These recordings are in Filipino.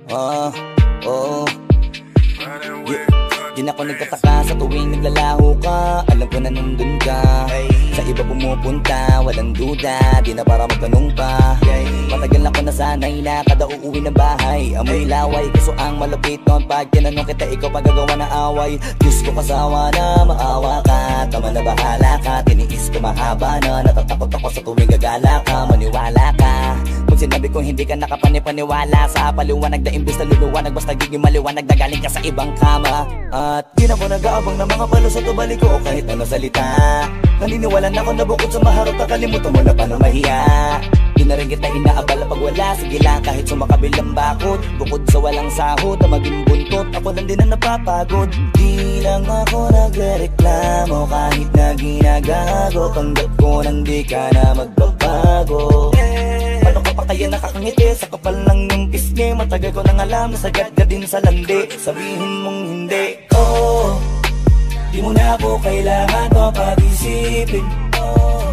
Oo. Di na ako nagtataka sa tuwing naglalaho ka. Alam ko na nandun ka. Sa iba pumupunta, walang duda. Di na para magtanong pa. Matagal ako na sanay na kada uuwi ng bahay amoy laway, kaso ang malapit nun pag tinanong kita, ikaw pagagawa na away. Diyos ko kasawa na maawa ka. Tama na bahala ka, tiniis ko mahaba na. Natatakot ako sa tuwing gagala ka. Maniwala ka pag sinabi kong hindi ka nakapanipaniwala sa paliwanag na imbis na luluwanag, basta giging maliwanag na galing ka sa ibang kama. At di na ko nag-aabang ng mga palo sa tubali ko o kahit ano salita. Naniniwala na ako na bukod sa maharot na kalimutan mo na paano mahiya. Di na rin kita inaabala pag wala, sige lang kahit sumakabilang bakod. Bukod sa walang sahod na maging buntot, ako lang din na napapagod. Di lang ako nagrereklamo kahit na ginagago. Tanggap ko nang di ka na magbabago. Paano ka pa kaya nakakangiti sa kapal lang yung pisngi? Matagal ko nang alam na sagad ka din sa landi. Sabihin mong hindi. Di mo na po kailangan mapag-isipin.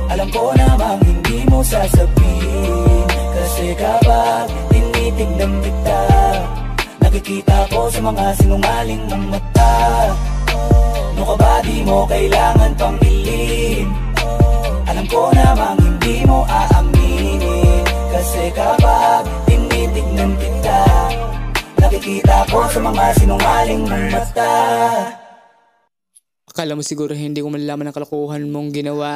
Alam ko namang hindi mo sasabihin. Kasi kapag tinitignan kita, nakikita ko sa mga sinungaling ng mata. No ka ba di mo kailangan pang ilin? Alam ko namang hindi mo aaminin. Kasi kapag tinitignan kita, nakikita ko sa mga sinungaling ng mata. Akala mo siguro hindi ko malalaman ang kalokohan mong ginawa.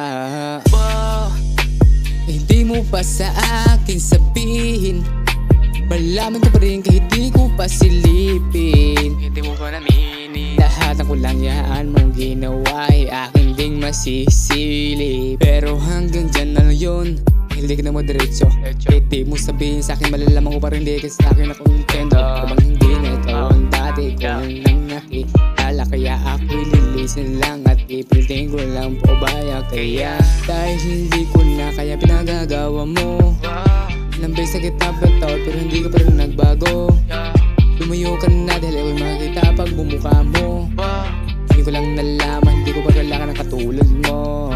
Hindi mo pa sa akin sabihin, malaman ko pa rin kahit di ko pa silipin. Hindi mo pa naminin lahat ng kulangyaan mong ginawa ay akin ding masisilip. Pero hanggang dyan na yun, hindi ka na mo diretso. Kahit di mo sabihin sa akin, malalaman ko pa rin di kasi sa akin ako intendo. Kapag hindi na ikaw ang dati ko nang nakikala, kaya ako'y lilisin lang at ipilitin ko lang po baya. Kaya dahil hindi ko na kaya pinagagawa mo, ilang beses na kita bentaw pero hindi ka pa rin nagbago. Lumayo ka na dahil ako'y makikita pag bumuka mo. Hindi ko lang nalaman, hindi ko pa kailangan ng katulad mo.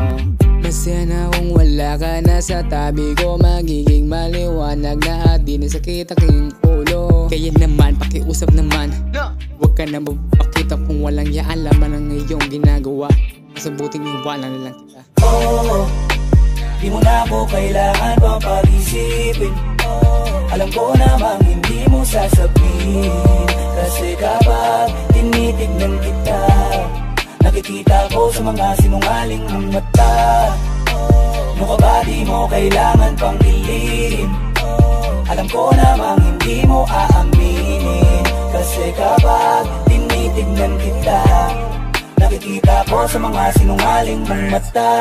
Masaya na kung wala ka na sa tabi ko, magiging maliwanag na at di na sakit aking ulo. Kaya naman, pakiusap naman, huwag ka na magpakita kung walang yaalaman ang iyong ginagawa. Mas mabuting iwanan na lang kita. Di mo na po kailangan pang pag-isipin. Alam ko namang hindi mo sasabihin. Kasi kapag tinitignan kita, nakikita ko sa mga sinungaling ng mata. No ka ba di mo kailangan pang ilin? Alam ko namang hindi mo aaminin. Kasi kapag tinitignan kita, nakikita ko sa mga sinungaling ng mata.